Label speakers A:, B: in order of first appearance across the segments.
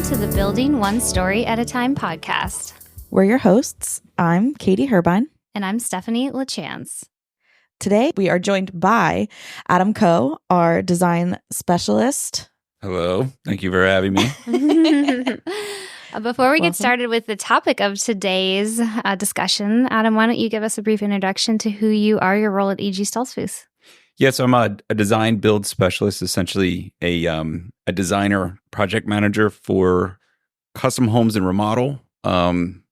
A: to the Building One Story at a Time podcast.
B: We're your hosts. I'm Katie Herbine.
A: And I'm Stephanie LaChance.
B: Today, we are joined by Adam Coe, our design specialist.
C: Hello. Thank you for having me.
A: Before we get started with the topic of today's discussion, Adam, why don't you give us a brief introduction to who you are, your role at EGStoltzfus?
C: Yes, I'm a design build specialist, essentially a designer project manager for custom homes and remodel,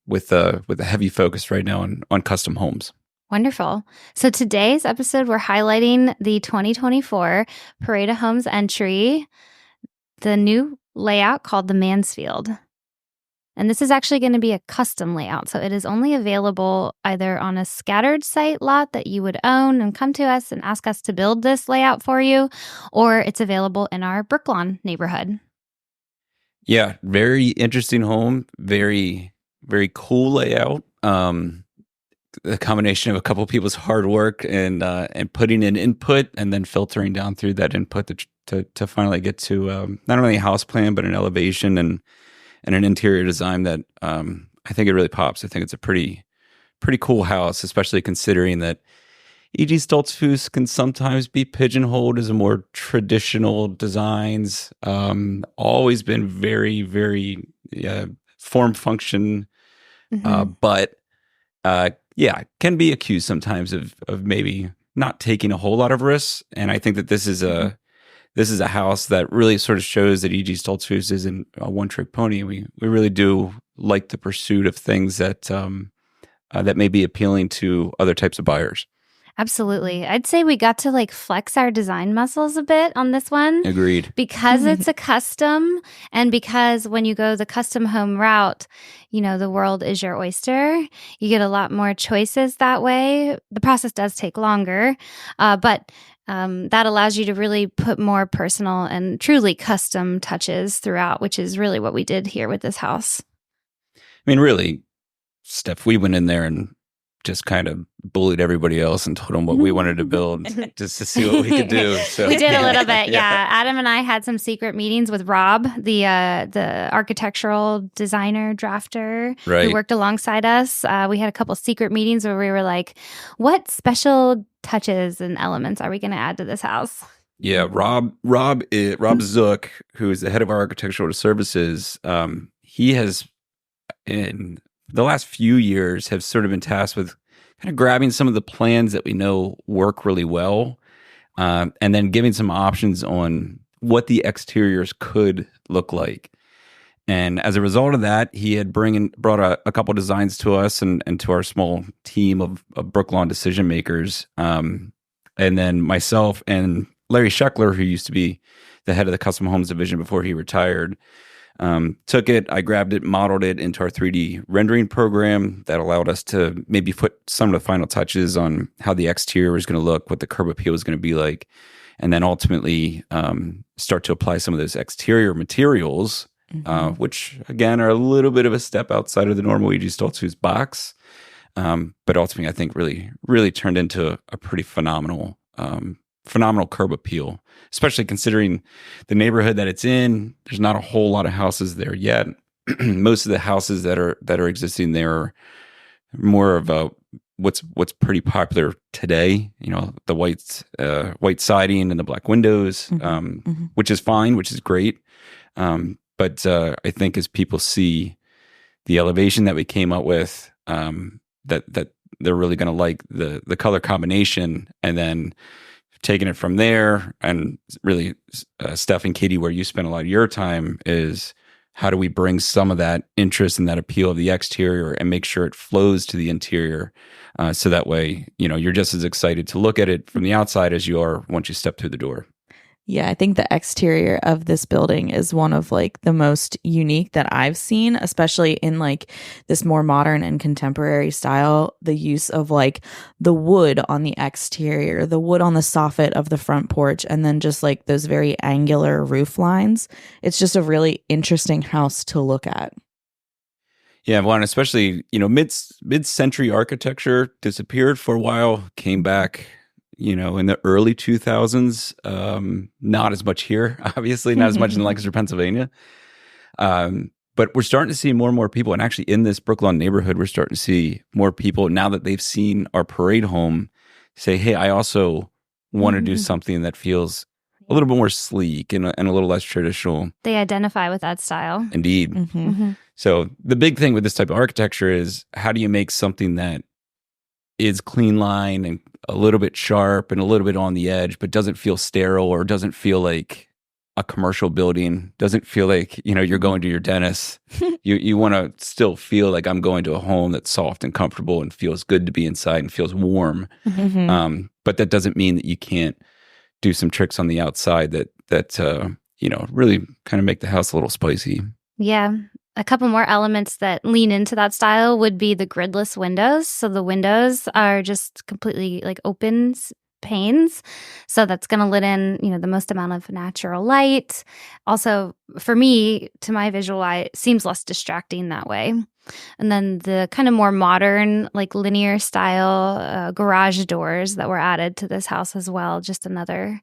C: with a heavy focus right now on custom homes.
A: Wonderful. So today's episode, we're highlighting the 2024 Parade of Homes entry, the new layout called the Mansfield. And this is actually going to be a custom layout. So it is only available either on a scattered site lot that you would own and come to us and ask us to build this layout for you, or it's available in our Brooklawn neighborhood.
C: Yeah, very interesting home. Very, very cool layout. The combination of a couple of people's hard work and putting in input and then filtering down through that input to finally get to not only a house plan, but an elevation and an interior design that I think it really pops. I think it's a pretty cool house, especially considering that EGStoltzfus can sometimes be pigeonholed as a more traditional designs. Always been very, very form function, but can be accused sometimes of maybe not taking a whole lot of risks. And I think that this is a house that really sort of shows that EGStoltzfus isn't a one-trick pony. We really do like the pursuit of things that that may be appealing to other types of buyers.
A: Absolutely. I'd say we got to flex our design muscles a bit on this one.
C: Agreed.
A: Because it's a custom, and because when you go the custom home route, the world is your oyster. You get a lot more choices that way. The process does take longer, but that allows you to really put more personal and truly custom touches throughout, which is really what we did here with this house.
C: I mean, really, Steph, we went in there and just kind of bullied everybody else and told them what we wanted to build just to see what we could do. So,
A: we did a little bit, yeah. Adam and I had some secret meetings with Rob, the architectural designer drafter who worked alongside us. We had a couple secret meetings where we were like, what special touches and elements are we going to add to this house?
C: Yeah, Rob Zook, who is the head of our architectural services, he has in the last few years have sort of been tasked with kind of grabbing some of the plans that we know work really well, and then giving some options on what the exteriors could look like. And as a result of that, he had brought a couple designs to us and to our small team of Brooklawn decision makers. And then myself and Larry Scheckler, who used to be the head of the custom homes division before he retired, took it, I grabbed it, modeled it into our 3D rendering program that allowed us to maybe put some of the final touches on how the exterior was going to look, what the curb appeal was going to be like, and then ultimately start to apply some of those exterior materials, which again are a little bit of a step outside of the normal EGStoltzfus box, but ultimately I think really turned into a pretty phenomenal curb appeal, especially considering the neighborhood that it's in. There's not a whole lot of houses there yet. Most of the houses that are existing there are more of a what's pretty popular today. The white siding and the black windows, which is fine, which is great. But I think as people see the elevation that we came up with, that they're really going to like the color combination, and then taking it from there. And really, Steph and Katie, where you spend a lot of your time is how do we bring some of that interest and that appeal of the exterior and make sure it flows to the interior, so that way, you're just as excited to look at it from the outside as you are once you step through the door.
B: Yeah, I think the exterior of this building is one of the most unique that I've seen, especially in this more modern and contemporary style. The use of the wood on the exterior, the wood on the soffit of the front porch, and then just those very angular roof lines. It's just a really interesting house to look at.
C: Yeah, well, and especially, mid-century architecture disappeared for a while, came back in the early 2000s, not as much here, obviously, not as much in Lancaster, Pennsylvania. But we're starting to see more and more people, and actually in this Brooklawn neighborhood, we're starting to see more people now that they've seen our parade home say, hey, I also want to do something that feels a little bit more sleek and a little less traditional.
A: They identify with that style.
C: Indeed. So the big thing with this type of architecture is how do you make something that is clean line and a little bit sharp and a little bit on the edge, but doesn't feel sterile or doesn't feel like a commercial building, doesn't feel like, you're going to your dentist. You want to still feel like I'm going to a home that's soft and comfortable and feels good to be inside and feels warm. But that doesn't mean that you can't do some tricks on the outside that really kind of make the house a little spicy.
A: Yeah. A couple more elements that lean into that style would be the gridless windows. So the windows are just completely like open panes. So that's going to let in, the most amount of natural light. Also, for me, to my visual eye, it seems less distracting that way. And then the kind of more modern, like linear style garage doors that were added to this house as well. Just another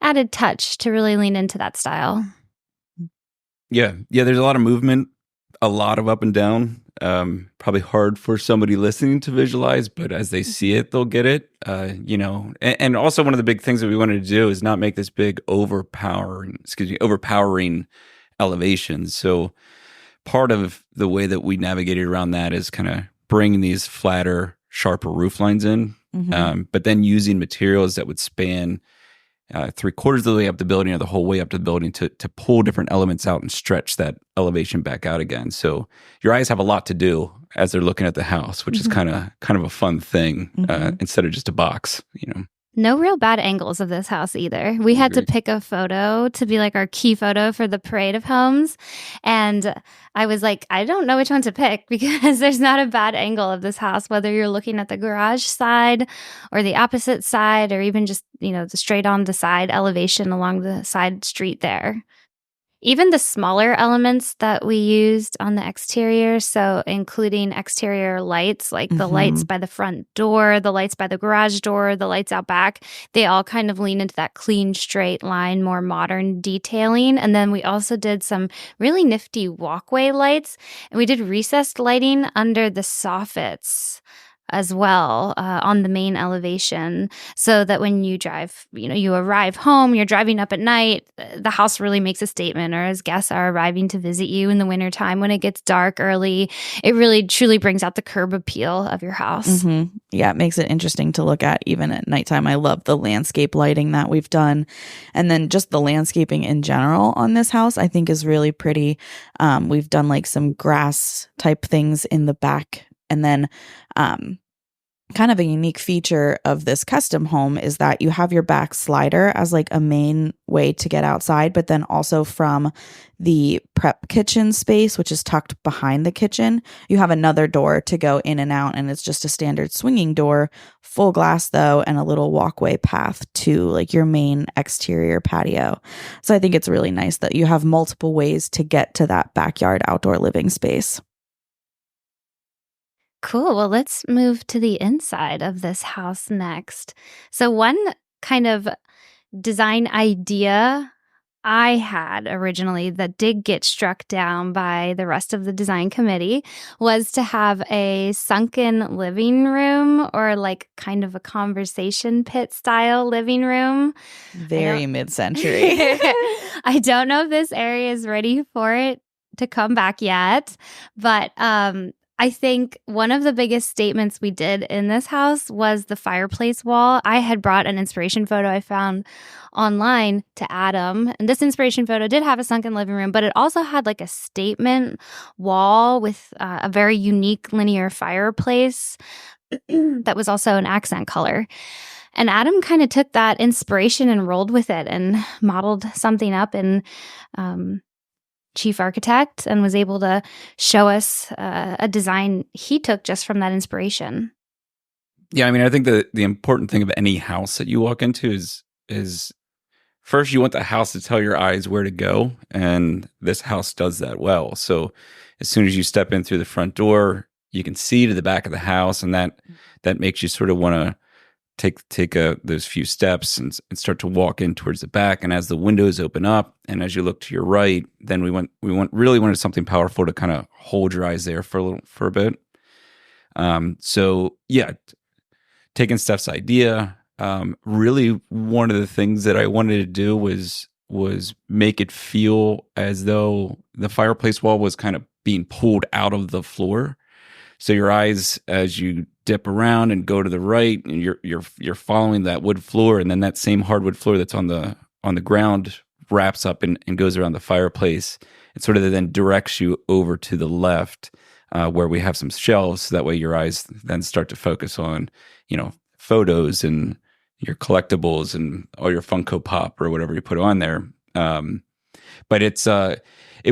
A: added touch to really lean into that style.
C: Yeah. There's a lot of movement, a lot of up and down. Probably hard for somebody listening to visualize, but as they see it, they'll get it. And also one of the big things that we wanted to do is not make this big overpowering elevations. So part of the way that we navigated around that is kind of bringing these flatter, sharper roof lines in, but then using materials that would span 3/4 of the way up the building or the whole way up to the building to pull different elements out and stretch that elevation back out again. So your eyes have a lot to do as they're looking at the house, which is kind of a fun thing instead of just a box,
A: No real bad angles of this house either. We had to pick a photo to be like our key photo for the Parade of Homes. And I was like, I don't know which one to pick because there's not a bad angle of this house, whether you're looking at the garage side or the opposite side or even just, the straight on the side elevation along the side street there. Even the smaller elements that we used on the exterior, so including exterior lights, like the lights by the front door, the lights by the garage door, the lights out back, they all kind of lean into that clean, straight line, more modern detailing. And then we also did some really nifty walkway lights, and we did recessed lighting under the soffits as well on the main elevation, so that when you drive, you arrive home, you're driving up at night, the house really makes a statement, or as guests are arriving to visit you in the wintertime when it gets dark early, it really truly brings out the curb appeal of your house.
B: Yeah, it makes it interesting to look at even at nighttime. I love the landscape lighting that we've done. And then just the landscaping in general on this house, I think is really pretty. We've done like some grass type things in the back. And then kind of a unique feature of this custom home is that you have your back slider as like a main way to get outside, but then also from the prep kitchen space, which is tucked behind the kitchen, you have another door to go in and out, and it's just a standard swinging door, full glass though, and a little walkway path to like your main exterior patio. So I think it's really nice that you have multiple ways to get to that backyard outdoor living space.
A: Cool. Well, let's move to the inside of this house next. So one kind of design idea I had originally that did get struck down by the rest of the design committee was to have a sunken living room, or like kind of a conversation pit style living room.
B: Very mid-century.
A: I don't know if this area is ready for it to come back yet, but I think one of the biggest statements we did in this house was the fireplace wall. I had brought an inspiration photo I found online to Adam, and this inspiration photo did have a sunken living room, but it also had like a statement wall with a very unique linear fireplace that was also an accent color. And Adam kind of took that inspiration and rolled with it and modeled something up in Chief Architect, and was able to show us a design he took just from that inspiration.
C: Yeah, I mean, I think the important thing of any house that you walk into is first you want the house to tell your eyes where to go, and this house does that well. So as soon as you step in through the front door, you can see to the back of the house, and that makes you sort of want to take those few steps and start to walk in towards the back. And as the windows open up, and as you look to your right, then we really wanted something powerful to kind of hold your eyes there for a bit. So yeah, taking Steph's idea. Really, one of the things that I wanted to do was make it feel as though the fireplace wall was kind of being pulled out of the floor. So your eyes, as you dip around and go to the right, and you're following that wood floor, and then that same hardwood floor that's on the ground wraps up and goes around the fireplace. It sort of then directs you over to the left, where we have some shelves. So that way, your eyes then start to focus on, photos and your collectibles and all your Funko Pop or whatever you put on there. But it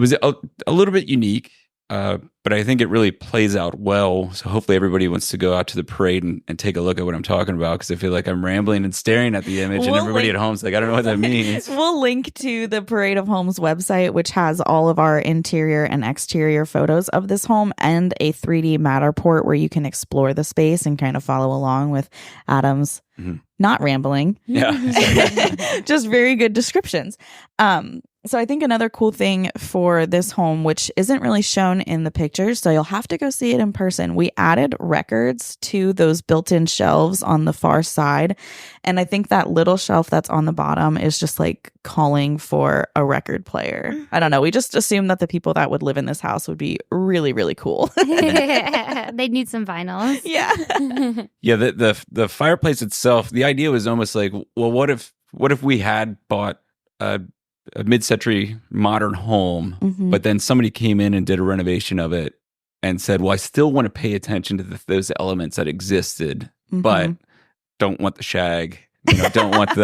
C: was a little bit unique. But I think it really plays out well. So hopefully everybody wants to go out to the parade and take a look at what I'm talking about, because I feel like I'm rambling and staring at the image, and everybody at home's like, I don't know what that means.
B: We'll link to the Parade of Homes website, which has all of our interior and exterior photos of this home and a 3D matterport where you can explore the space and kind of follow along with Adam's not rambling.
C: Yeah.
B: Just very good descriptions. So I think another cool thing for this home, which isn't really shown in the pictures, so you'll have to go see it in person, we added records to those built-in shelves on the far side. And I think that little shelf that's on the bottom is just like calling for a record player. I don't know. We just assumed that the people that would live in this house would be really, really cool.
A: They'd need some vinyls.
B: Yeah.
C: Yeah. The fireplace itself, the idea was almost like, well, what if we had bought a mid-century modern home, but then somebody came in and did a renovation of it and said, well, I still want to pay attention to those elements that existed, but don't want the shag, don't want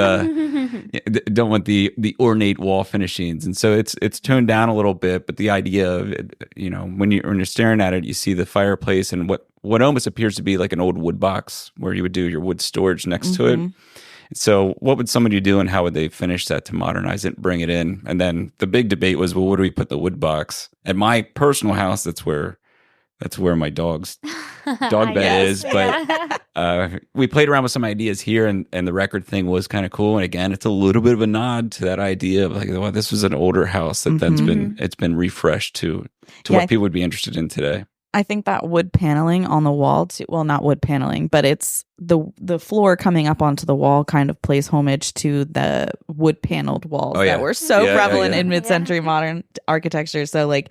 C: the ornate wall finishings. And so it's toned down a little bit, but the idea of it, when you're staring at it, you see the fireplace and what almost appears to be like an old wood box where you would do your wood storage next to it. So what would somebody do, and how would they finish that to modernize it and bring it in? And then the big debate was, well, where do we put the wood box? At my personal house, that's where my dog's dog bed is. But we played around with some ideas here, and the record thing was kind of cool. And again, it's a little bit of a nod to that idea of like, well, this was an older house that's been refreshed to what people would be interested in today.
B: I think that wood paneling on the wall, not wood paneling, but it's the floor coming up onto the wall kind of plays homage to the wood paneled walls that were so prevalent in mid-century modern architecture. So like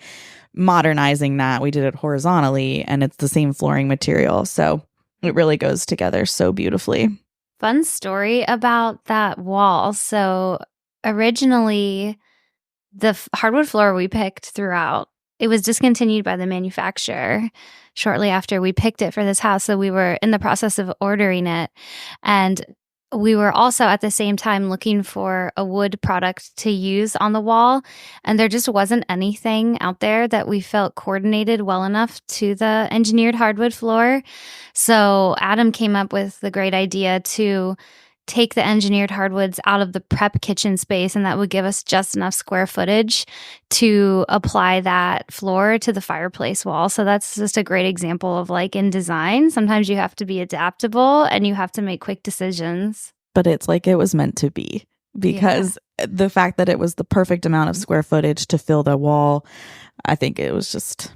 B: modernizing that, we did it horizontally, and it's the same flooring material. So it really goes together so beautifully.
A: Fun story about that wall. So originally, the hardwood floor we picked throughout, it was discontinued by the manufacturer shortly after we picked it for this house. So we were in the process of ordering it. And we were also at the same time looking for a wood product to use on the wall. And there just wasn't anything out there that we felt coordinated well enough to the engineered hardwood floor. So Adam came up with the great idea to take the engineered hardwoods out of the prep kitchen space, and that would give us just enough square footage to apply that floor to the fireplace wall. So that's just a great example of, like, in design, sometimes you have to be adaptable and you have to make quick decisions.
B: But it's like it was meant to be, because the fact that it was the perfect amount of square footage to fill the wall, I think it was just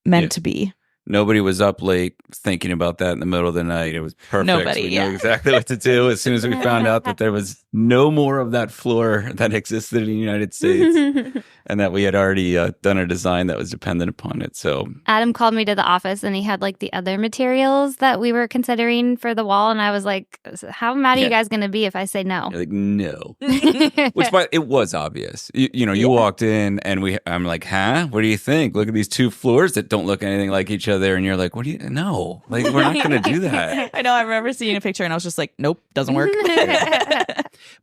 B: meant to be.
C: Nobody was up late thinking about that in the middle of the night. It was perfect.
B: Nobody,
C: we knew exactly what to do as soon as we found out that there was no more of that floor that existed in the United States, and that we had already done a design that was dependent upon it. So
A: Adam called me to the office, and he had like the other materials that we were considering for the wall, and I was like, "How mad are you guys going to be if I say no?"
C: You're like, no, which it was obvious. You walked in, and I'm like, "Huh? What do you think? Look at these two floors that don't look anything like each other." And you're like, what do you no, like, we're not going to do that.
B: I know. I remember seeing a picture and I was just like, nope, doesn't work.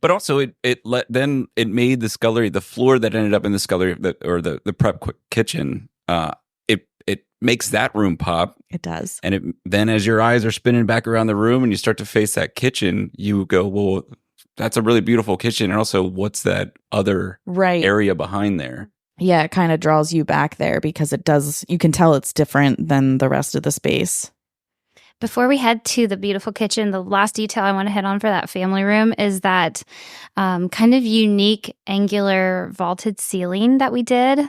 C: But also it made the scullery, the floor that ended up in the scullery or the prep kitchen, it makes that room pop.
B: It does.
C: And then as your eyes are spinning back around the room and you start to face that kitchen, you go, well, that's a really beautiful kitchen. And also, what's that other area behind there?
B: Yeah, it kind of draws you back there because it does, you can tell it's different than the rest of the space.
A: Before we head to the beautiful kitchen, the last detail I want to hit on for that family room is that kind of unique angular vaulted ceiling that we did.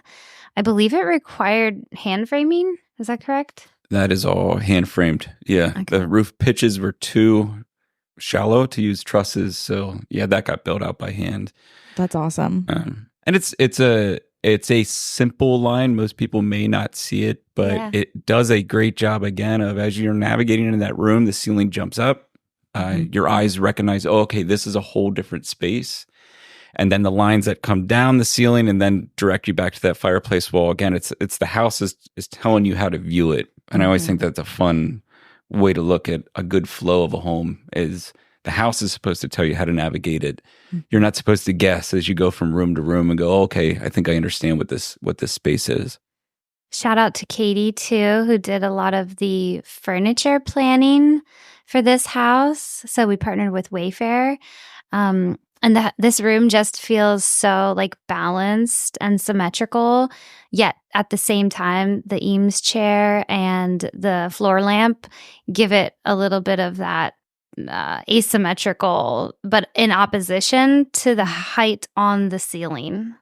A: I believe it required hand framing. Is that correct?
C: That is all hand framed. Yeah.
A: Okay.
C: The roof pitches were too shallow to use trusses. So yeah, that got built out by hand.
B: That's awesome.
C: And it's a simple line. Most people may not see it, but it does a great job again of, as you're navigating in that room, the ceiling jumps up. Your eyes recognize, oh, okay, this is a whole different space. And then the lines that come down the ceiling and then direct you back to that fireplace wall. Again, it's the house is telling you how to view it. And I always think that's a fun way to look at a good flow of a home is the house is supposed to tell you how to navigate it. You're not supposed to guess as you go from room to room and go, oh, okay, I think I understand what this space is.
A: Shout out to Katie too, who did a lot of the furniture planning for this house. So we partnered with Wayfair. And this room just feels so like balanced and symmetrical, yet at the same time, the Eames chair and the floor lamp give it a little bit of that asymmetrical, but in opposition to the height on the ceiling.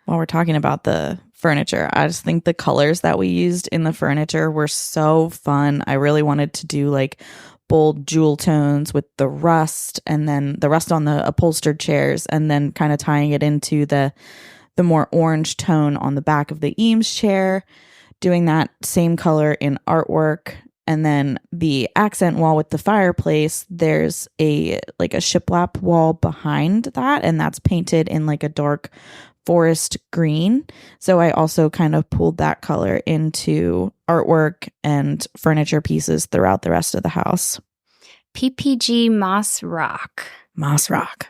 B: While we're talking about the furniture, I just think the colors that we used in the furniture were so fun. I really wanted to do like bold jewel tones with the rust and then the rust on the upholstered chairs and then kind of tying it into the more orange tone on the back of the Eames chair, doing that same color in artwork. And then the accent wall with the fireplace, there's a shiplap wall behind that, and that's painted in like a dark forest green. So I also kind of pulled that color into artwork and furniture pieces throughout the rest of the house.
A: PPG Moss Rock.
B: Moss Rock.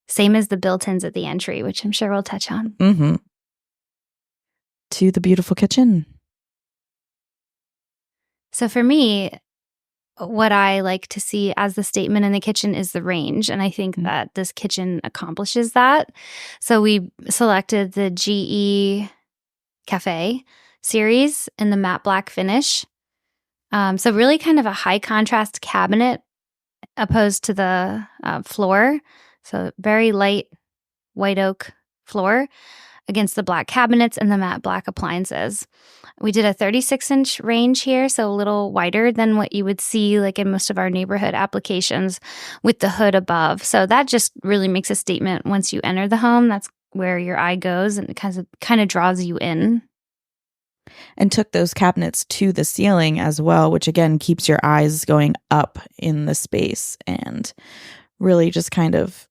A: Same as the built-ins at the entry, which I'm sure we'll touch on.
B: Mm-hmm. To the beautiful kitchen.
A: So for me, what I like to see as the statement in the kitchen is the range. And I think that this kitchen accomplishes that. So we selected the GE Cafe series in the matte black finish. So really kind of a high contrast cabinet opposed to the floor. So very light white oak floor against the black cabinets and the matte black appliances. We did a 36-inch range here, so a little wider than what you would see like in most of our neighborhood applications with the hood above. So that just really makes a statement once you enter the home. That's where your eye goes and it kind of draws you in.
B: And took those cabinets to the ceiling as well, which again keeps your eyes going up in the space and really just kind of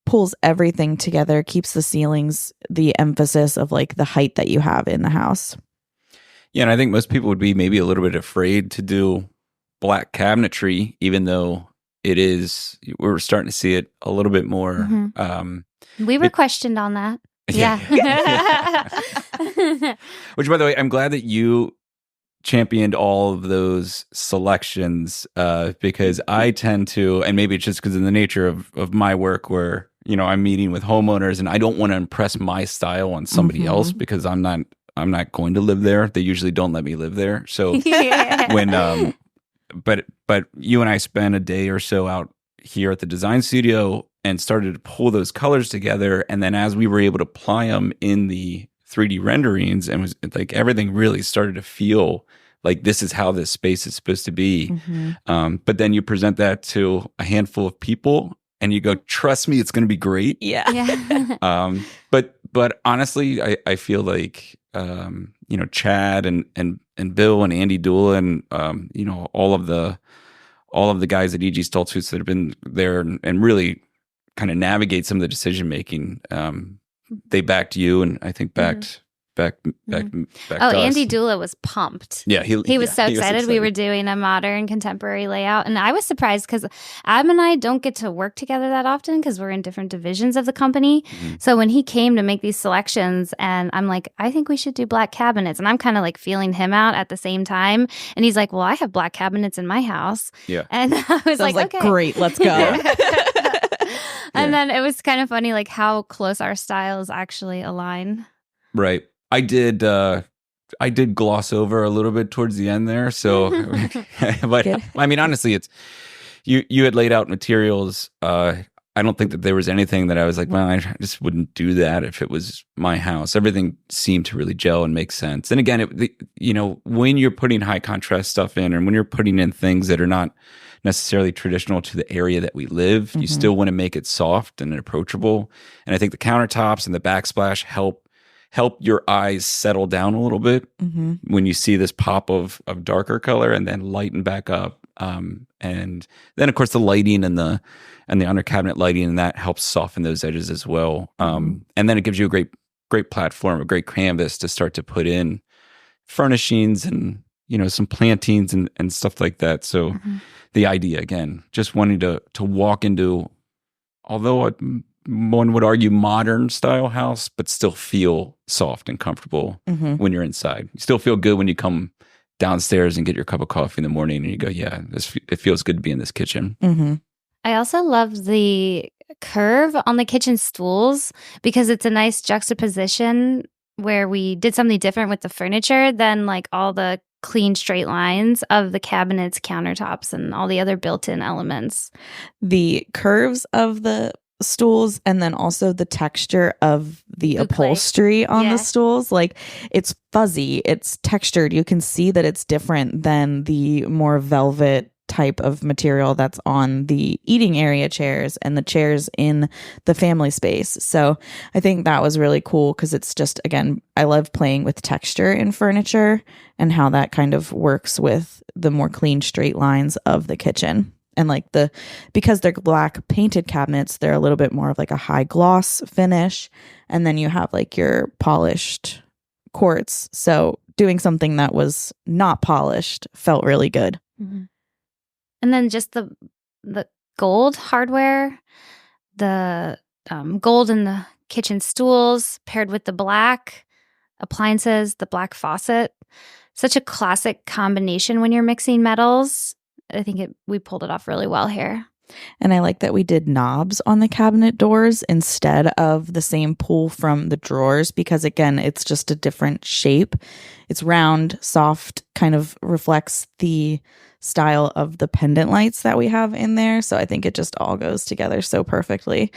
B: pulls everything together, keeps the ceilings the emphasis of like the height that you have in the house.
C: Yeah, and I think most people would be maybe a little bit afraid to do black cabinetry, even though we're starting to see it a little bit more.
A: We were questioned on that. Yeah.
C: Which, by the way, I'm glad that you championed all of those selections because I tend to, and maybe it's just because of the nature of my work where, I'm meeting with homeowners and I don't want to impress my style on somebody else because I'm not going to live there. They usually don't let me live there. So when, but you and I spent a day or so out here at the design studio and started to pull those colors together. And then as we were able to apply them in the 3D renderings, and was like everything really started to feel like this is how this space is supposed to be. But then you present that to a handful of people and you go, trust me, it's going to be great.
A: Yeah.
C: But honestly, I feel like, Chad and Bill and Andy Dula and, all of the guys at EGStoltzfus that have been there and really kind of navigate some of the decision making. They backed you, and I think backed back to
A: Andy
C: us.
A: Dula was pumped.
C: Yeah,
A: he was so excited. We were doing a modern contemporary layout, and I was surprised because Adam and I don't get to work together that often because we're in different divisions of the company. So when he came to make these selections, and I'm like, I think we should do black cabinets, and I'm kind of like feeling him out at the same time, and he's like, well, I have black cabinets in my house.
C: Yeah,
A: and I was like, okay,
B: great, let's go.
A: And then it was kind of funny, like how close our styles actually align.
C: Right. I did I did gloss over a little bit towards the end there. So, but
B: Good.
C: I mean, honestly, it's you had laid out materials. I don't think that there was anything that I was like, well, I just wouldn't do that if it was my house. Everything seemed to really gel and make sense. And again, when you're putting high contrast stuff in, and when you're putting in things that are not necessarily traditional to the area that we live, you still want to make it soft and approachable. And I think the countertops and the backsplash help your eyes settle down a little bit when you see this pop of darker color and then lighten back up. And then of course the lighting and the under cabinet lighting, and that helps soften those edges as well. And then it gives you a great platform, a great canvas to start to put in furnishings and some plantings and stuff like that. So the idea, again, just wanting to walk into, although one would argue modern style house, but still feel soft and comfortable when you're inside. You still feel good when you come downstairs and get your cup of coffee in the morning and you go, yeah, it feels good to be in this kitchen.
A: I also love the curve on the kitchen stools because it's a nice juxtaposition where we did something different with the furniture than like all the clean straight lines of the cabinets, countertops, and all the other built-in elements.
B: The curves of the stools and then also the texture of the upholstery on the stools, like it's fuzzy, it's textured. You can see that it's different than the more velvet type of material that's on the eating area chairs and the chairs in the family space. So I think that was really cool because it's just, again, I love playing with texture in furniture and how that kind of works with the more clean straight lines of the kitchen. And like because they're black painted cabinets, they're a little bit more of like a high gloss finish. And then you have like your polished quartz. So doing something that was not polished felt really good.
A: And then just the gold hardware, the gold in the kitchen stools paired with the black appliances, the black faucet. Such a classic combination when you're mixing metals. I think we pulled it off really well here.
B: And I like that we did knobs on the cabinet doors instead of the same pull from the drawers because, again, it's just a different shape. It's round, soft, kind of reflects the style of the pendant lights that we have in there. So I think it just all goes together so perfectly.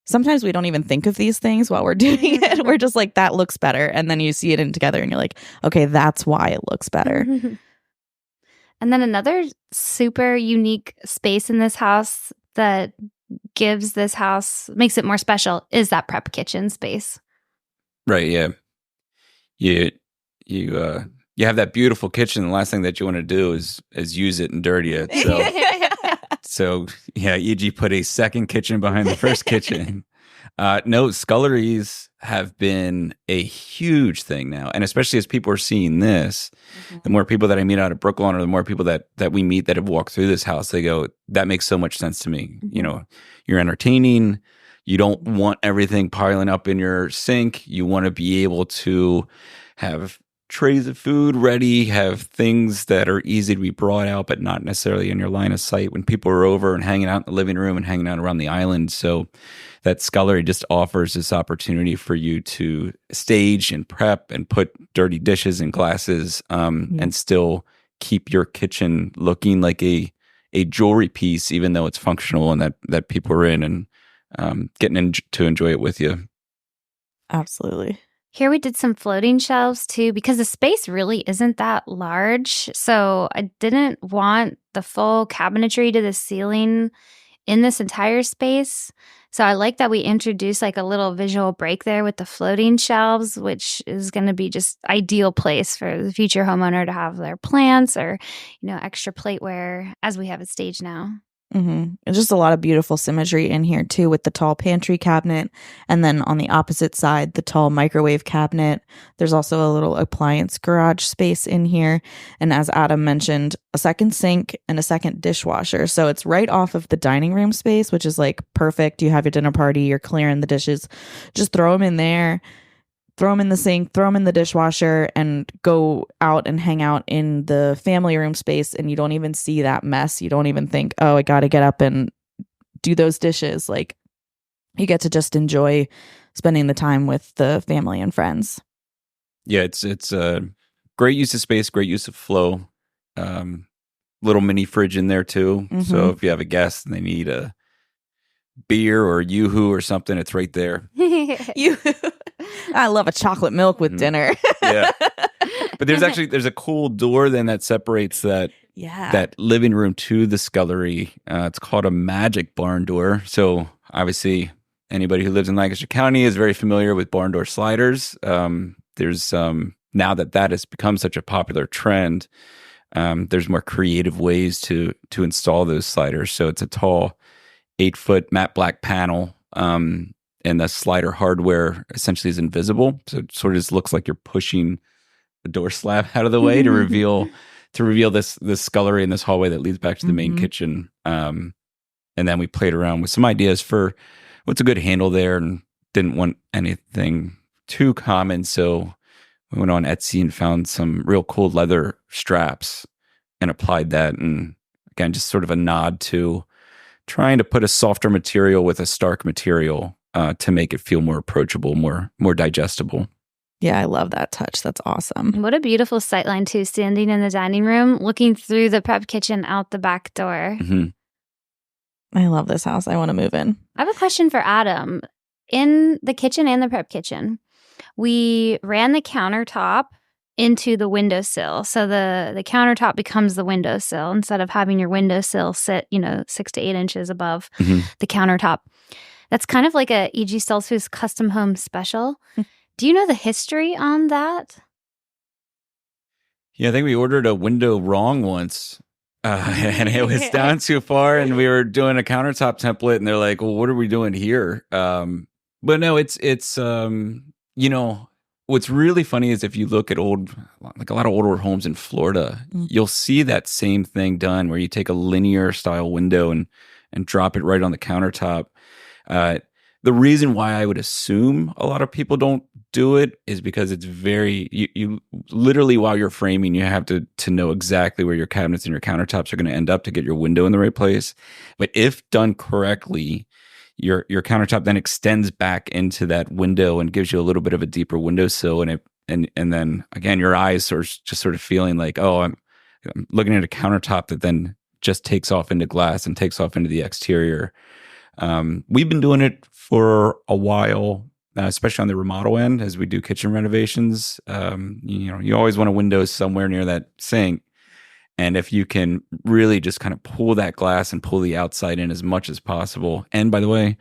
B: Sometimes we don't even think of these things while we're doing it. We're just like, that looks better. And then you see it in together and you're like, okay, that's why it looks better.
A: And then another super unique space in this house that makes it more special is that prep kitchen space. Right,
C: yeah. You have that beautiful kitchen. The last thing that you want to do is use it and dirty it. So yeah, EG put a second kitchen behind the first kitchen. No, sculleries have been a huge thing now. And especially as people are seeing this, the more people that I meet out of Brooklyn or the more people that we meet that have walked through this house, they go, that makes so much sense to me. You're entertaining. You don't want everything piling up in your sink. You want to be able to have trays of food ready, have things that are easy to be brought out, but not necessarily in your line of sight when people are over and hanging out in the living room and hanging out around the island. So that scullery just offers this opportunity for you to stage and prep and put dirty dishes and glasses and still keep your kitchen looking like a jewelry piece, even though it's functional and that people are in and getting to enjoy it with you.
B: Absolutely.
A: Here we did some floating shelves too, because the space really isn't that large. So I didn't want the full cabinetry to the ceiling in this entire space. So I like that we introduced like a little visual break there with the floating shelves, which is going to be just ideal place for the future homeowner to have their plants or, extra plateware as we have it staged now.
B: And just a lot of beautiful symmetry in here too, with the tall pantry cabinet, and then on the opposite side, the tall microwave cabinet. There's also a little appliance garage space in here, and as Adam mentioned, a second sink and a second dishwasher. So it's right off of the dining room space, which is like perfect. You have your dinner party, you're clearing the dishes, just throw them in there. Throw them in the sink, throw them in the dishwasher, and go out and hang out in the family room space. And you don't even see that mess. You don't even think, oh, I got to get up and do those dishes. Like, you get to just enjoy spending the time with the family and friends.
C: Yeah, it's a great use of space, great use of flow. Little mini fridge in there too. So if you have a guest and they need a beer or Yoo-hoo or something, it's right there.
B: You, I love a chocolate milk with dinner.
C: Yeah. But there's a cool door then that separates that living room to the scullery. It's called a magic barn door. So obviously anybody who lives in Lancaster County is very familiar with barn door sliders. There's now that has become such a popular trend, there's more creative ways to install those sliders. So it's a tall 8-foot matte black panel, and the slider hardware essentially is invisible. So it sort of just looks like you're pushing the door slab out of the way to reveal this scullery in this hallway that leads back to the main kitchen. And then we played around with some ideas for what's a good handle there, and didn't want anything too common. So we went on Etsy and found some real cool leather straps and applied that. And again, just sort of a nod to trying to put a softer material with a stark material to make it feel more approachable, more digestible.
B: Yeah, I love that touch. That's awesome.
A: What a beautiful sightline too, standing in the dining room, looking through the prep kitchen out the back door.
B: I love this house. I want to move in.
A: I have a question for Adam. In the kitchen and the prep kitchen, we ran the countertop into the windowsill. So the countertop becomes the windowsill instead of having your windowsill sit, 6 to 8 inches above the countertop. That's kind of like a EGStoltzfus Custom Homes special. Do you know the history on that?
C: Yeah, I think we ordered a window wrong once. And it was down too far, and we were doing a countertop template, and they're like, well, what are we doing here? But no, it's what's really funny is if you look at a lot of older homes in Florida, you'll see that same thing done where you take a linear style window and drop it right on the countertop. The reason why I would assume a lot of people don't do it is because it's you literally, while you're framing, you have to know exactly where your cabinets and your countertops are going to end up to get your window in the right place. But if done correctly, your countertop then extends back into that window and gives you a little bit of a deeper windowsill, and then again your eyes are just sort of feeling like, oh, I'm looking at a countertop that then just takes off into glass and takes off into the exterior. We've been doing it for a while, especially on the remodel end as we do kitchen renovations. You always want a window somewhere near that sink. And if you can really just kind of pull that glass and pull the outside in as much as possible. And by the way,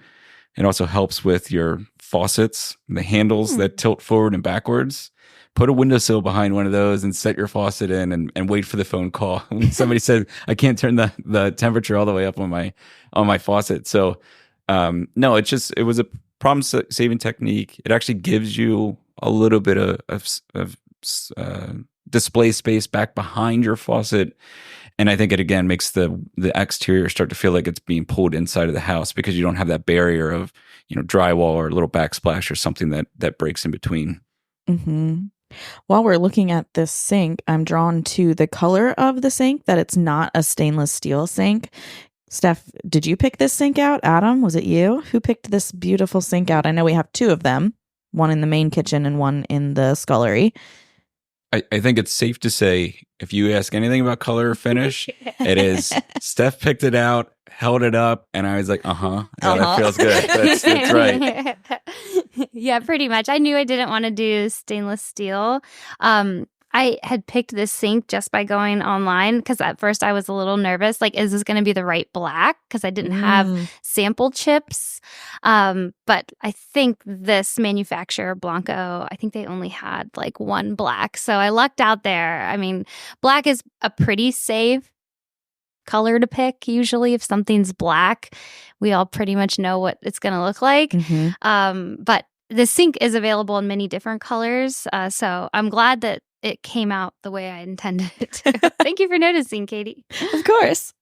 C: it also helps with your faucets, the handles that tilt forward and backwards. Put a windowsill behind one of those and set your faucet in and wait for the phone call. When somebody said, I can't turn the temperature all the way up on my faucet. So no, it was a problem saving technique. It actually gives you a little bit of display space back behind your faucet. And I think it again makes the exterior start to feel like it's being pulled inside of the house because you don't have that barrier of, drywall or a little backsplash or something that breaks in between.
B: While we're looking at this sink, I'm drawn to the color of the sink, that it's not a stainless steel sink. Steph, did you pick this sink out? Adam, was it you who picked this beautiful sink out? I know we have two of them, one in the main kitchen and one in the scullery.
C: I think it's safe to say, if you ask anything about color or finish, it is Steph picked it out, held it up, and I was like, that feels good. That's right.
A: Yeah, pretty much. I knew I didn't want to do stainless steel. I had picked this sink just by going online because at first I was a little nervous. Like, is this going to be the right black? Because I didn't have sample chips. But I think this manufacturer, Blanco, I think they only had like one black. So I lucked out there. I mean, black is a pretty safe color to pick. Usually if something's black, we all pretty much know what it's going to look like. But the sink is available in many different colors. So I'm glad that it came out the way I intended it to. Thank you for noticing, Katie.
B: Of course.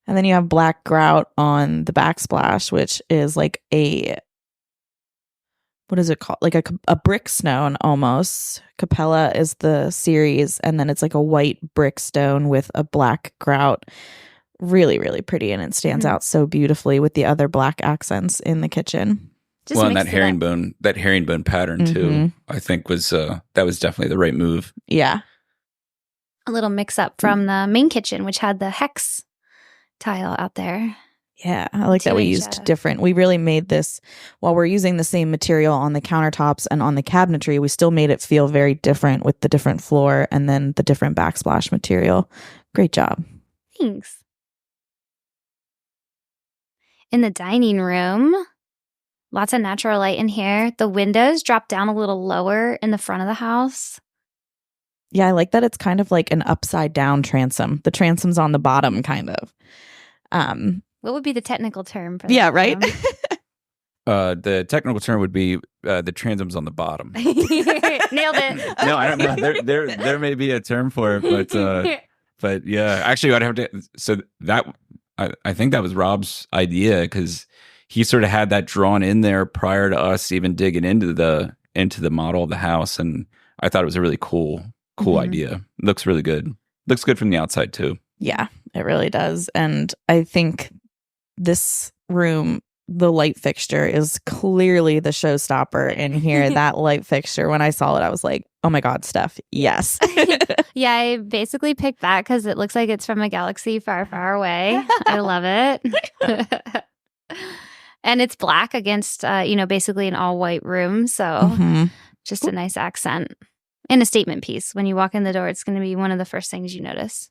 B: And then you have black grout on the backsplash, which is like what is it called? Like a brick stone almost. Capella is the series, and then it's like a white brick stone with a black grout. Really, really pretty, and it stands out so beautifully with the other black accents in the kitchen.
A: Just
C: Well, and
A: mix it up.
C: that herringbone pattern too, I think was that was definitely the right move.
B: Yeah.
A: A little mix up from the main kitchen, which had the hex tile out there.
B: Yeah, I like that we used different. We really made this, while we're using the same material on the countertops and on the cabinetry, we still made it feel very different with the different floor and then the different backsplash material. Great job.
A: Thanks. In the dining room, lots of natural light in here. The windows drop down a little lower in the front of the house.
B: Yeah, I like that it's kind of like an upside down transom. The transom's on the bottom, kind of.
A: What would be the technical term for that?
B: Yeah, right?
C: The technical term would be the transom's on the bottom.
A: Nailed it.
C: No, I don't know. There may be a term for it, but yeah, actually, I'd have to. So that I think that was Rob's idea because he sort of had that drawn in there prior to us even digging into the model of the house, and I thought it was a really cool idea. Looks really good. Looks good from the outside too.
B: Yeah, it really does. And I think this room, the light fixture is clearly the showstopper in here. That light fixture, when I saw it, I was like, oh my God, Steph, yes.
A: Yeah, I basically picked that because it looks like it's from a galaxy far, far away. I love it. And it's black against, basically an all-white room. So just a nice accent and a statement piece. When you walk in the door, it's going to be one of the first things you notice.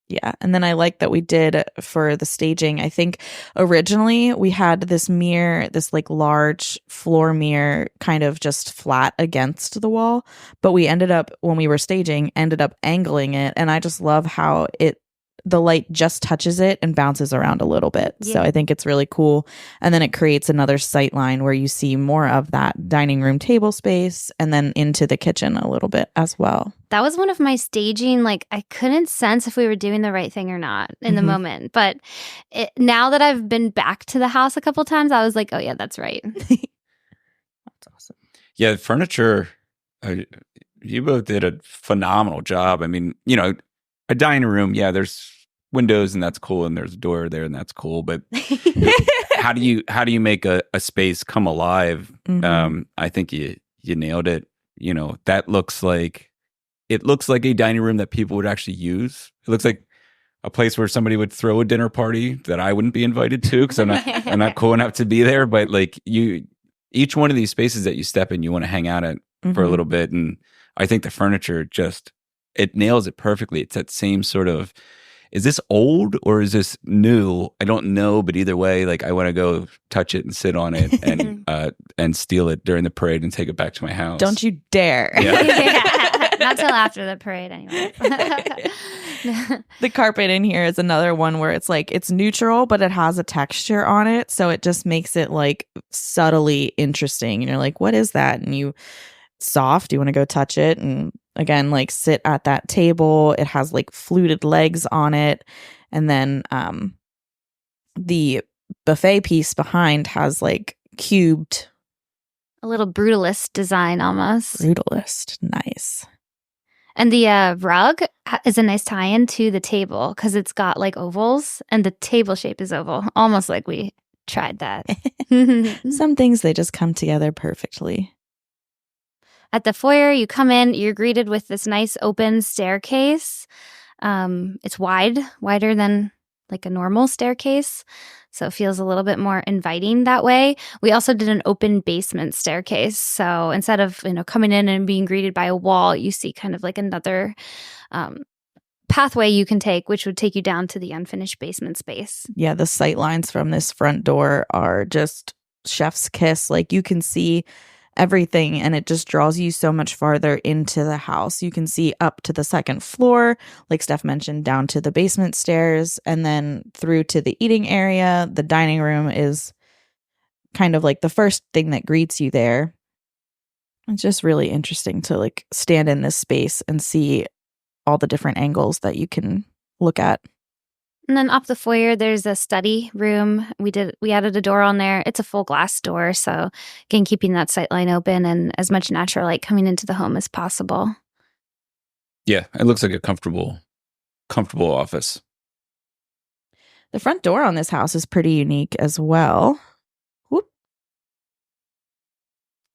B: Yeah. And then I like that we did for the staging. I think originally we had this mirror, this like large floor mirror kind of just flat against the wall. But we ended up, when we were staging, angling it. And I just love how the light just touches it and bounces around a little bit. Yeah. So I think it's really cool. And then it creates another sight line where you see more of that dining room table space and then into the kitchen a little bit as well.
A: That was one of my staging, like I couldn't sense if we were doing the right thing or not in the moment. But now that I've been back to the house a couple times, I was like, oh yeah, that's right.
B: That's awesome.
C: Yeah, the furniture, you both did a phenomenal job. I mean, a dining room, yeah, there's windows and that's cool, and there's a door there and that's cool. But how do you make a space come alive? I think you nailed it. That looks like a dining room that people would actually use. It looks like a place where somebody would throw a dinner party that I wouldn't be invited to because I'm not cool enough to be there. But like each one of these spaces that you step in, you want to hang out at for a little bit, and I think the furniture it nails it perfectly. It's that same sort of, is this old or is this new? I don't know, but either way, like I want to go touch it and sit on it and steal it during the parade and take it back to my house.
B: Don't you dare.
A: Yeah. Not till after the parade anyway.
B: The carpet in here is another one where it's like it's neutral, but it has a texture on it. So it just makes it like subtly interesting. And you're like, what is that? And soft, you want to go touch it and again like sit at that table. It has like fluted legs on it, and then the buffet piece behind has like cubed,
A: a little brutalist design almost.
B: Brutalist, nice.
A: And the rug is a nice tie-in to the table because it's got like ovals and the table shape is oval, almost like we tried that.
B: Some things, they just come together perfectly.
A: At the foyer, you come in, you're greeted with this nice open staircase. It's wider than like a normal staircase. So it feels a little bit more inviting that way. We also did an open basement staircase. So instead of, coming in and being greeted by a wall, you see kind of like another pathway you can take, which would take you down to the unfinished basement space.
B: Yeah, the sight lines from this front door are just chef's kiss. Like you can see everything, and it just draws you so much farther into the house. You can see up to the second floor, like Steph mentioned, down to the basement stairs, and then through to the eating area. The dining room is kind of like the first thing that greets you there. It's just really interesting to like stand in this space and see all the different angles that you can look at.
A: And then up the foyer, there's a study room. We added a door on there. It's a full glass door. So again, keeping that sight line open and as much natural light coming into the home as possible.
C: Yeah, it looks like a comfortable office.
B: The front door on this house is pretty unique as well. Whoop.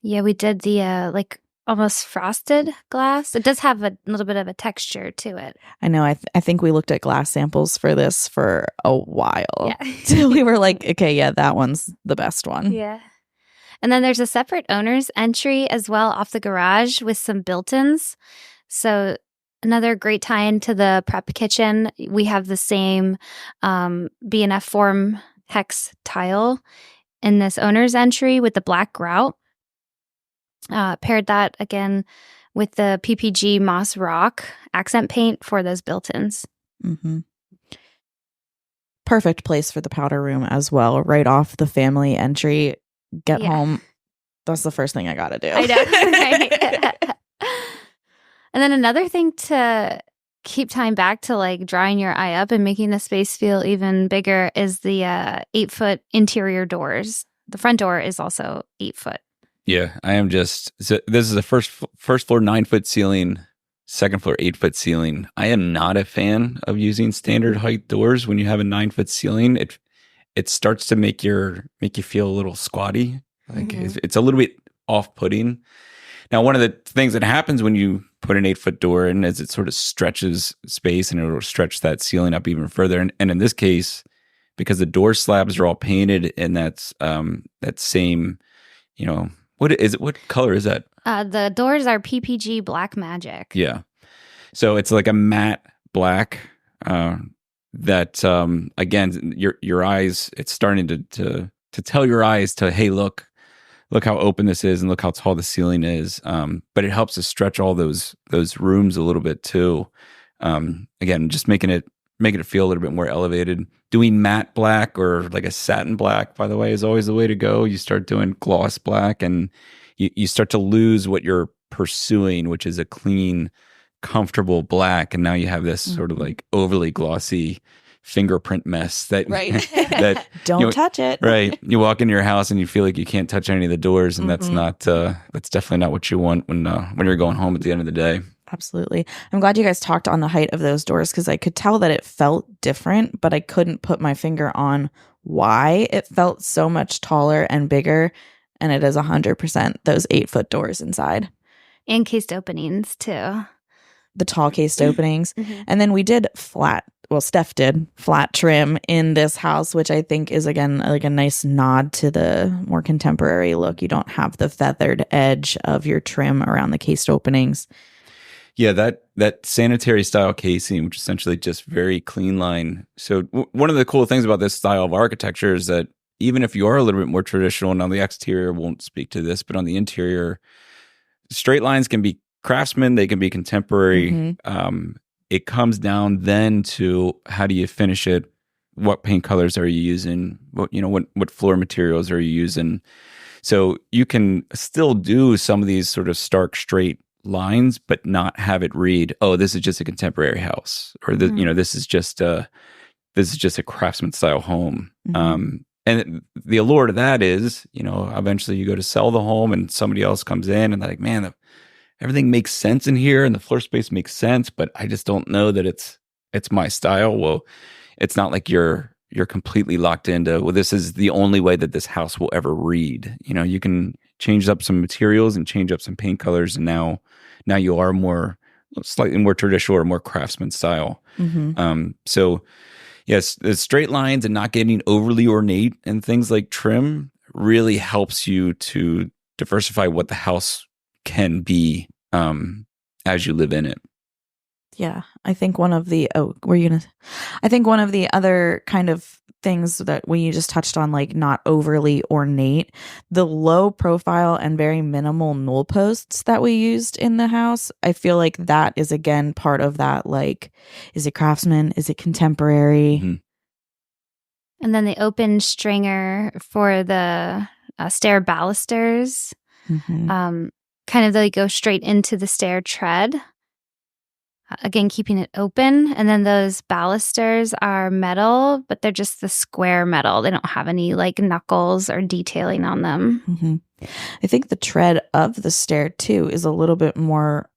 A: Yeah, we did the like almost frosted glass. It does have a little bit of a texture to it.
B: I know. I think we looked at glass samples for this for a while.
A: Yeah.
B: Till we were like, okay, yeah, that one's the best one.
A: Yeah. And then there's a separate owner's entry as well off the garage with some built-ins. So another great tie-in to the prep kitchen. We have the same B&F form hex tile in this owner's entry with the black grout. Paired that again with the PPG moss rock accent paint for those built-ins.
B: Mm-hmm. Perfect place for the powder room as well. Right off the family entry. Get home. That's the first thing I got to do.
A: I know. Right? And then another thing to keep time back to like drawing your eye up and making the space feel even bigger is the 8-foot interior doors. The front door is also 8 foot.
C: Yeah, I am just. So this is the first floor 9-foot ceiling, second floor 8-foot ceiling. I am not a fan of using standard height doors when you have a 9-foot ceiling. It starts to make you feel a little squatty. Like it's a little bit off-putting. Now, one of the things that happens when you put an 8-foot door in is it sort of stretches space and it will stretch that ceiling up even further. And in this case, because the door slabs are all painted in that same, what color is that?
A: The doors are PPG Black Magic.
C: Yeah. So it's like a matte black that, again, your eyes, it's starting to tell your eyes to, hey, look how open this is and look how tall the ceiling is. But it helps to stretch all those rooms a little bit too. Again, just making it feel a little bit more elevated. Doing matte black or like a satin black, by the way, is always the way to go. You start doing gloss black and you start to lose what you're pursuing, which is a clean, comfortable black. And now you have this sort of like overly glossy fingerprint mess that
B: don't touch it.
C: Right. You walk into your house and you feel like you can't touch any of the doors, and that's definitely not what you want when you're going home at the end of the day.
B: Absolutely. I'm glad you guys talked on the height of those doors because I could tell that it felt different, but I couldn't put my finger on why it felt so much taller and bigger. And it is 100% those 8-foot doors inside.
A: And cased openings too.
B: The tall cased openings. And then we did Steph did flat trim in this house, which I think is, again, like a nice nod to the more contemporary look. You don't have the feathered edge of your trim around the cased openings.
C: Yeah, that sanitary style casing, which is essentially just very clean line. So one of the cool things about this style of architecture is that even if you are a little bit more traditional, and on the exterior won't speak to this, but on the interior, straight lines can be craftsman, they can be contemporary. It comes down then to how do you finish it? What paint colors are you using? What floor materials are you using? So you can still do some of these sort of stark straight lines, but not have it read, oh, this is just a contemporary house, or this is just a craftsman style home. And the allure to that is, eventually you go to sell the home and somebody else comes in and they're like, man, everything makes sense in here and the floor space makes sense, but I just don't know that it's my style. Well, it's not like you're completely locked into, well, this is the only way that this house will ever read. You can change up some materials and change up some paint colors, and now you are slightly more traditional or more craftsman style. So yes, the straight lines and not getting overly ornate and things like trim really helps you to diversify what the house can be as you live in it.
B: Yeah, I think one of the other kind of things that when you just touched on, like not overly ornate, the low profile and very minimal newel posts that we used in the house, I feel like that is again part of that, like, is it craftsman? Is it contemporary?
A: And then the open stringer for the stair balusters, kind of they go straight into the stair tread. Again, keeping it open. And then those balusters are metal, but they're just the square metal. They don't have any like knuckles or detailing on them.
B: I think the tread of the stair too is a little bit more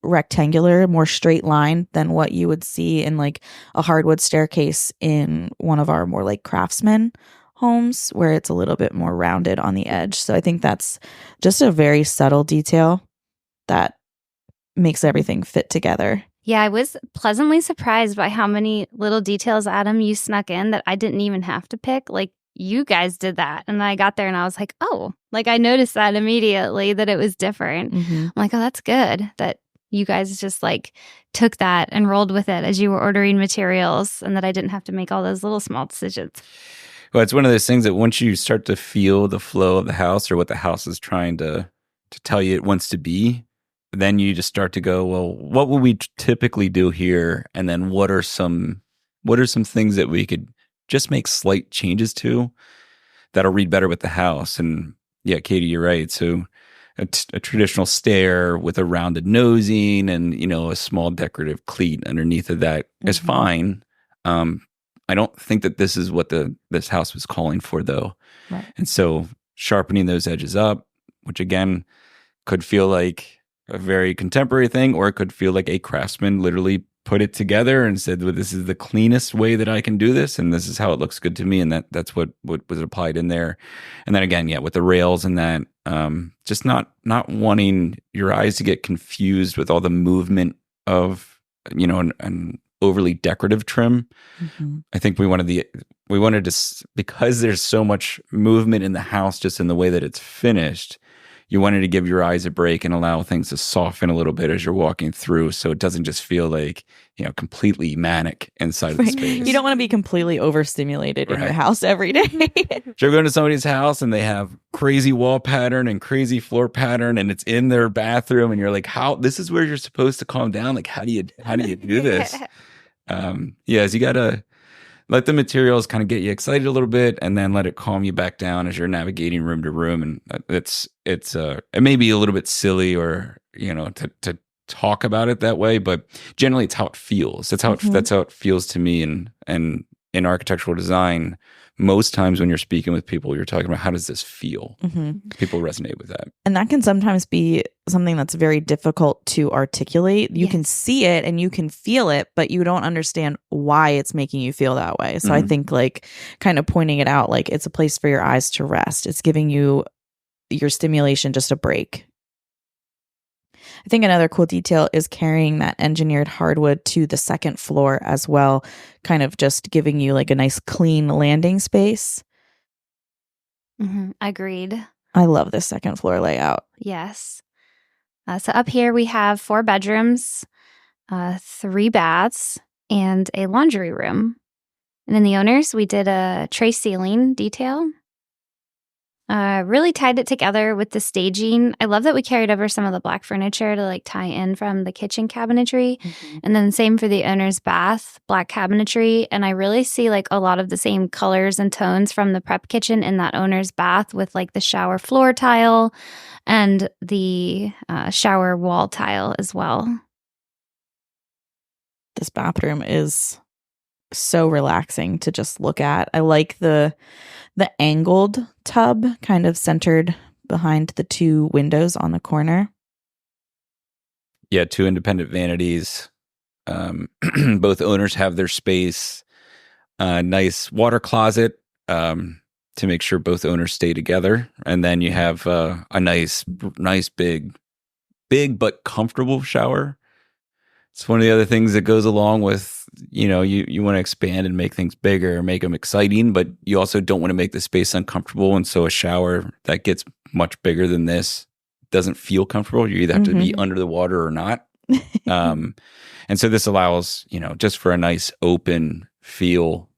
B: rectangular, more straight line than what you would see in like a hardwood staircase in one of our more like craftsman homes where it's a little bit more rounded on the edge. So I think that's just a very subtle detail that makes everything fit together.
A: Yeah, I was pleasantly surprised by how many little details, Adam, you snuck in that I didn't even have to pick. Like, you guys did that. And I got there and I was like, oh, like I noticed that immediately that it was different. I'm like, oh, that's good that you guys just like took that and rolled with it as you were ordering materials and that I didn't have to make all those little small decisions.
C: Well, it's one of those things that once you start to feel the flow of the house or what the house is trying to tell you it wants to be, then you just start to go, well, what would we typically do here? And then what are some things that we could just make slight changes to that'll read better with the house? And yeah, Katie, you're right. So a traditional stair with a rounded nosing and, a small decorative cleat underneath of that is fine. I don't think that this is what this house was calling for, though.
B: Right.
C: And so sharpening those edges up, which again could feel like a very contemporary thing, or it could feel like a craftsman literally put it together and said, well, this is the cleanest way that I can do this, and this is how it looks good to me, and that's what was applied in there. And then again, yeah, with the rails and that, just not wanting your eyes to get confused with all the movement of, an overly decorative trim. I think we wanted to, because there's so much movement in the house just in the way that it's finished, you wanted to give your eyes a break and allow things to soften a little bit as you're walking through, so it doesn't just feel like, completely manic inside of the space.
B: You don't want to be completely overstimulated in your house every day.
C: You're going to somebody's house and they have crazy wall pattern and crazy floor pattern, and it's in their bathroom, and you're like, this is where you're supposed to calm down. Like, how do you do this? So you gotta let the materials kind of get you excited a little bit, and then let it calm you back down as you're navigating room to room. And it may be a little bit silly, or to talk about it that way, but generally it's how it feels. That's how it feels to me. And in architectural design, most times when you're speaking with people, you're talking about how does this feel? People resonate with that.
B: And that can sometimes be something that's very difficult to articulate. You can see it and you can feel it, but you don't understand why it's making you feel that way. So I think like kind of pointing it out, like it's a place for your eyes to rest. It's giving you your stimulation just a break. I think another cool detail is carrying that engineered hardwood to the second floor as well, kind of just giving you like a nice clean landing space.
A: Agreed.
B: I love this second floor layout.
A: Yes. So up here we have 4 bedrooms, 3 baths, and a laundry room. And in the owners, we did a tray ceiling detail. Really tied it together with the staging. I love that we carried over some of the black furniture to like tie in from the kitchen cabinetry. And then same for the owner's bath, black cabinetry. And I really see like a lot of the same colors and tones from the prep kitchen in that owner's bath, with like the shower floor tile and the shower wall tile as well.
B: This bathroom is so relaxing to just look at. I like the angled tub kind of centered behind the 2 windows on the corner.
C: Yeah, 2 independent vanities. Both owners have their space. Nice water closet to make sure both owners stay together. And then you have a nice big but comfortable shower. It's one of the other things that goes along with, you want to expand and make things bigger, make them exciting, but you also don't want to make the space uncomfortable. And so a shower that gets much bigger than this doesn't feel comfortable. You either have to be under the water or not. And so this allows, just for a nice open feel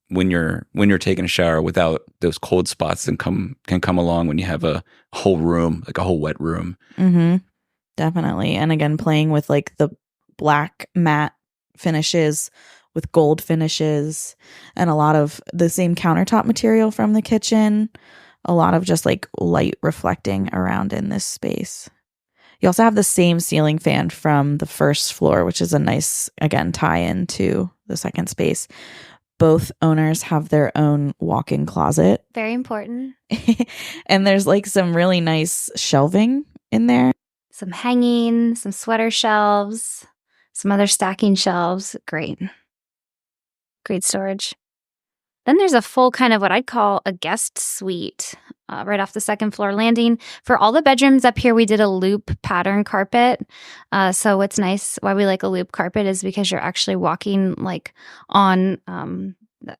C: when you're taking a shower without those cold spots that can come along when you have a whole room, like a whole wet room.
B: Definitely. And again, playing with like the black matte finishes with gold finishes and a lot of the same countertop material from the kitchen, a lot of just like light reflecting around in this space. You also have the same ceiling fan from the first floor, which is a nice, again, tie-in to the second space. Both owners have their own walk-in closet.
A: Very important.
B: And there's like some really nice shelving in there.
A: Some hanging, some sweater shelves, some other stacking shelves. Great storage. Then there's a full kind of what I'd call a guest suite right off the second floor landing. For all the bedrooms up here, we did a loop pattern carpet. So what's nice, why we like a loop carpet is because you're actually walking like on the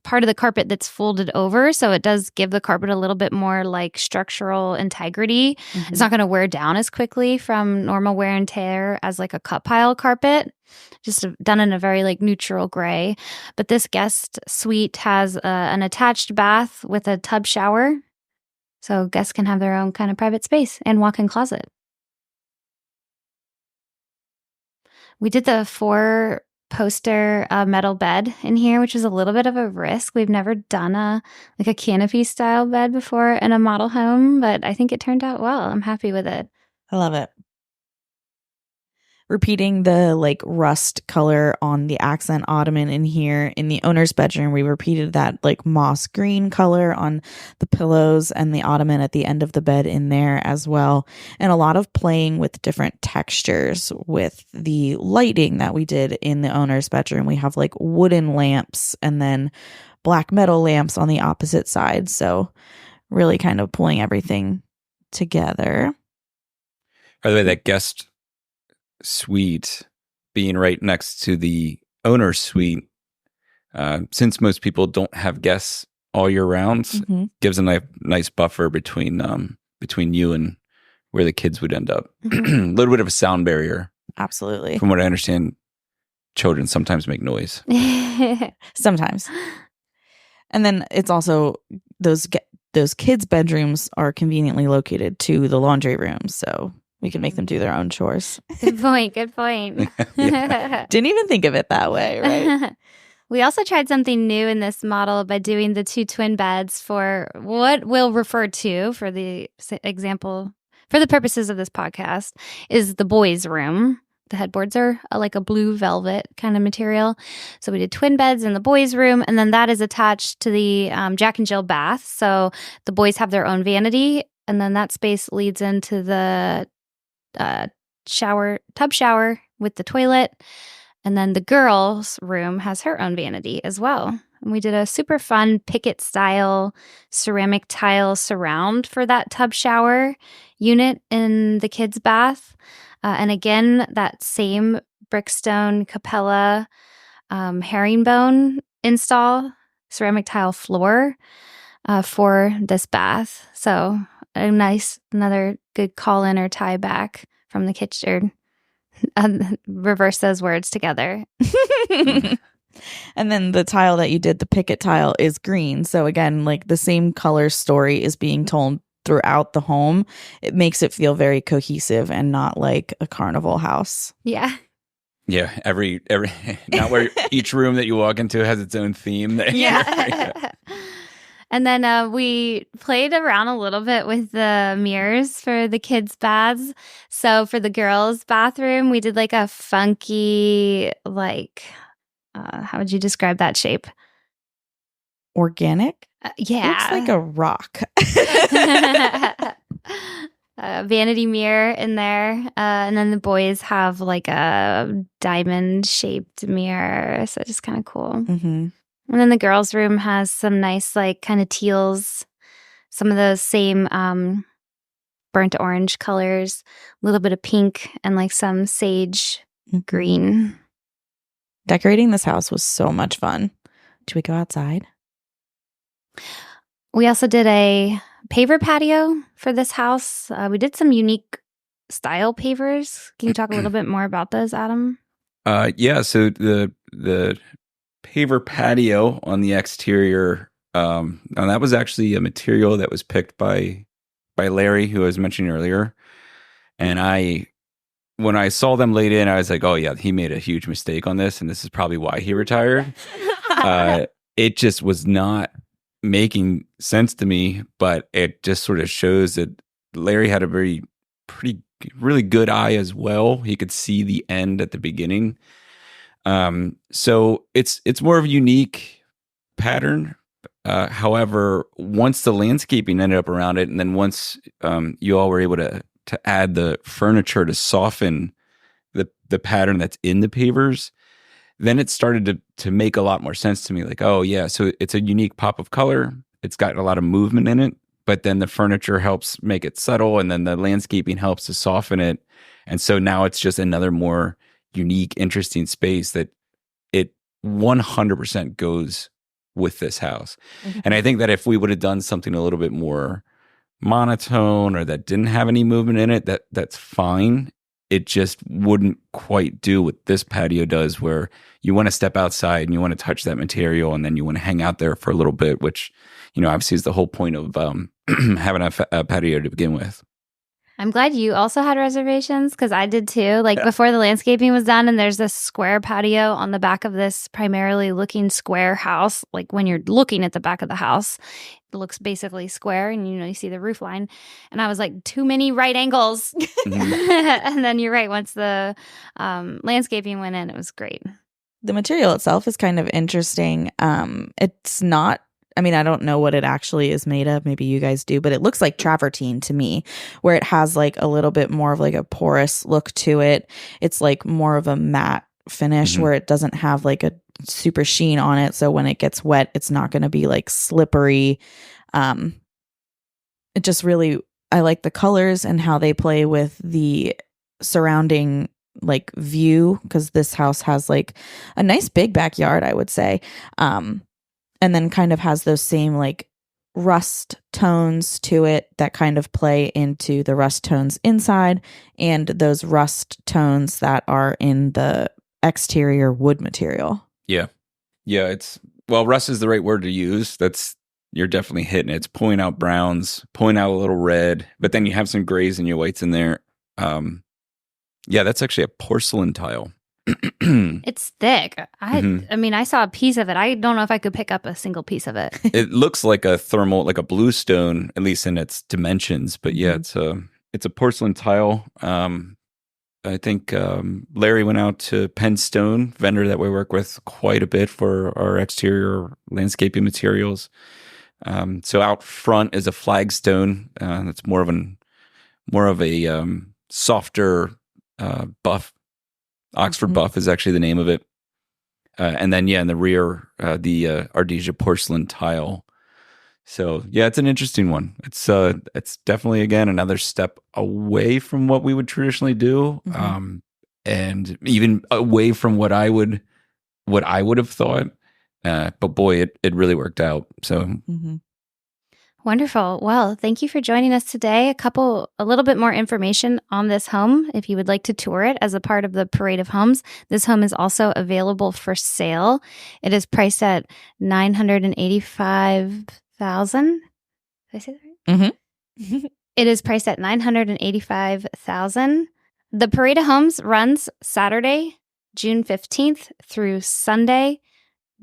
A: part of the carpet that's folded over. So it does give the carpet a little bit more like structural integrity.
B: Mhm.
A: It's not going to wear down as quickly from normal wear and tear as like a cut pile carpet. Just done in a very like neutral gray. But this guest suite has an attached bath with a tub shower. So guests can have their own kind of private space and walk-in closet. We did the 4-poster metal bed in here, which was a little bit of a risk. We've never done a canopy style bed before in a model home, but I think it turned out well. I'm happy with it.
B: I love it. Repeating the like rust color on the accent ottoman in here. In the owner's bedroom, we repeated that like moss green color on the pillows and the ottoman at the end of the bed in there as well. And a lot of playing with different textures with the lighting that we did in the owner's bedroom. We have like wooden lamps and then black metal lamps on the opposite side. So really kind of pulling everything together.
C: By the way, that guest suite being right next to the owner's suite, since most people don't have guests all year round, gives a nice buffer between you and where the kids would end up. A little bit of a sound barrier.
B: Absolutely.
C: From what I understand, children sometimes make noise.
B: Sometimes. And then it's also those kids' bedrooms are conveniently located to the laundry room, so we can make them do their own chores.
A: Good point.
C: Yeah.
B: Didn't even think of it that way, right?
A: We also tried something new in this model by doing the 2 twin beds for what we'll refer to, for the example, for the purposes of this podcast, is the boys' room. The headboards are like a blue velvet kind of material. So we did twin beds in the boys' room, and then that is attached to the Jack and Jill bath. So the boys have their own vanity, and then that space leads into the tub shower with the toilet. And then the girls' room has her own vanity as well. And we did a super fun picket style ceramic tile surround for that tub shower unit in the kids' bath. And again, that same brickstone Capella herringbone install ceramic tile floor for this bath. So another good call in or tie back from the kitchen. Reverse those words together.
B: And then the tile that you did, the picket tile, is green. So again, like the same color story is being told throughout the home. It makes it feel very cohesive and not like a carnival house.
A: Yeah.
C: Yeah, every not where each room that you walk into has its own theme.
A: Yeah. And then we played around a little bit with the mirrors for the kids' baths. So for the girls' bathroom, we did like a funky, like, how would you describe that shape?
B: Organic?
A: Yeah.
B: Looks like a rock.
A: Vanity mirror in there. And then the boys have like a diamond-shaped mirror. So just kind of cool.
B: Mm-hmm.
A: And then the girls' room has some nice, like, kind of teals, some of those same burnt orange colors, a little bit of pink, and like some sage green.
B: Decorating this house was so much fun. Should we go outside?
A: We also did a paver patio for this house. We did some unique style pavers. Can you talk a little bit more about those, Adam?
C: Yeah, so the paver patio on the exterior, and that was actually a material that was picked by Larry, who I was mentioning earlier. And when I saw them laid in, I was like, oh yeah, he made a huge mistake on this, and this is probably why he retired. It just was not making sense to me, but it just sort of shows that Larry had a really good eye as well. He could see the end at the beginning. So it's more of a unique pattern. However, once the landscaping ended up around it, and then once you all were able to add the furniture to soften the pattern that's in the pavers, then it started to make a lot more sense to me. Like, oh yeah, so it's a unique pop of color. It's got a lot of movement in it, but then the furniture helps make it subtle, and then the landscaping helps to soften it. And so now it's just another more unique, interesting space that it 100% goes with this house.
B: Mhm.
C: And I think that if we would have done something a little bit more monotone or that didn't have any movement in it, that's fine. It just wouldn't quite do what this patio does, where you want to step outside and you want to touch that material, and then you want to hang out there for a little bit, which, obviously is the whole point of having a patio to begin with.
A: I'm glad you also had reservations, because I did too. Like before the landscaping was done, and there's this square patio on the back of this primarily looking square house. Like when you're looking at the back of the house, it looks basically square, and you see the roof line. And I was like, too many right angles.
C: Mhm.
A: And then you're right. Once the landscaping went in, it was great.
B: The material itself is kind of interesting. It's not, I don't know what it actually is made of. Maybe you guys do, but it looks like travertine to me, where it has like a little bit more of like a porous look to it. It's like more of a matte finish, where it doesn't have like a super sheen on it. So when it gets wet, it's not going to be like slippery. It just really, I like the colors and how they play with the surrounding like view, because this house has like a nice big backyard, I would say. And then kind of has those same like rust tones to it that kind of play into the rust tones inside, and those rust tones that are in the exterior wood material.
C: Yeah. Rust is the right word to use. You're definitely hitting it. It's pulling out browns, pulling out a little red, but then you have some grays and your whites in there. That's actually a porcelain tile.
A: It's thick. I saw a piece of it. I don't know if I could pick up a single piece of it.
C: It looks like a like a bluestone, at least in its dimensions. But yeah, it's a porcelain tile. I think Larry went out to Penn Stone, vendor that we work with quite a bit for our exterior landscaping materials. So out front is a flagstone. That's more of a softer buff. Oxford buff is actually the name of it. And then, in the rear, the Ardesia porcelain tile. So, it's an interesting one. It's definitely, again, another step away from what we would traditionally do, and even away from what I would have thought. But boy, it really worked out. So.
A: Wonderful. Well, thank you for joining us today. A little bit more information on this home if you would like to tour it as a part of the Parade of Homes. This home is also available for sale. It is priced at $985,000. Did I say that right? It is priced at $985,000. The Parade of Homes runs Saturday, June 15th through Sunday,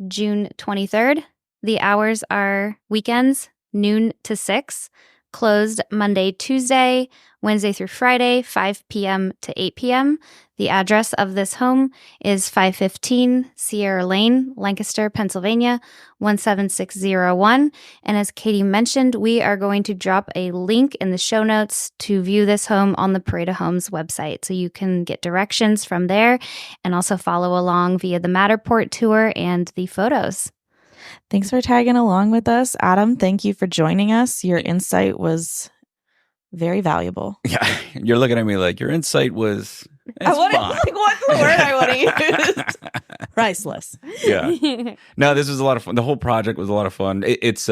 A: June 23rd. The hours are weekends, noon to 6, closed Monday, Tuesday, Wednesday through Friday, 5 p.m. to 8 p.m. The address of this home is 515 Sierra Lane, Lancaster, Pennsylvania, 17601. And as Katie mentioned, we are going to drop a link in the show notes to view this home on the Parade of Homes website. So you can get directions from there and also follow along via the Matterport tour and the photos.
B: Thanks for tagging along with us. Adam, thank you for joining us. Your insight was very valuable.
C: Yeah, you're looking at me like your insight was.
B: What's the word I would have used? Priceless.
C: Yeah. No, this was a lot of fun. The whole project was a lot of fun. It's.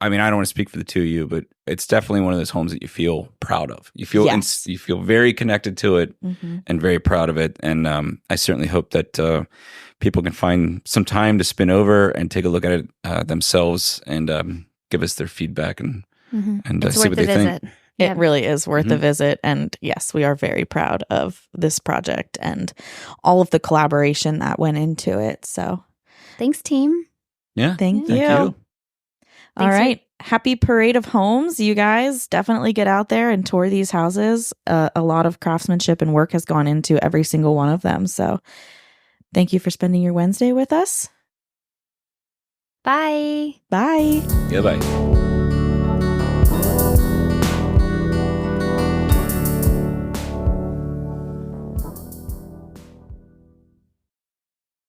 C: I mean, I don't want to speak for the two of you, but it's definitely one of those homes that you feel proud of. You feel you feel very connected to it and very proud of it. And I certainly hope that people can find some time to spin over and take a look at it themselves and give us their feedback and see what they think.
B: It really is worth a visit. And yes, we are very proud of this project and all of the collaboration that went into it. So
A: thanks, team.
C: Yeah.
B: Thank you. All right. Happy Parade of Homes. You guys definitely get out there and tour these houses. A lot of craftsmanship and work has gone into every single one of them. So thank you for spending your Wednesday with us.
A: Bye.
B: Bye.
C: Goodbye.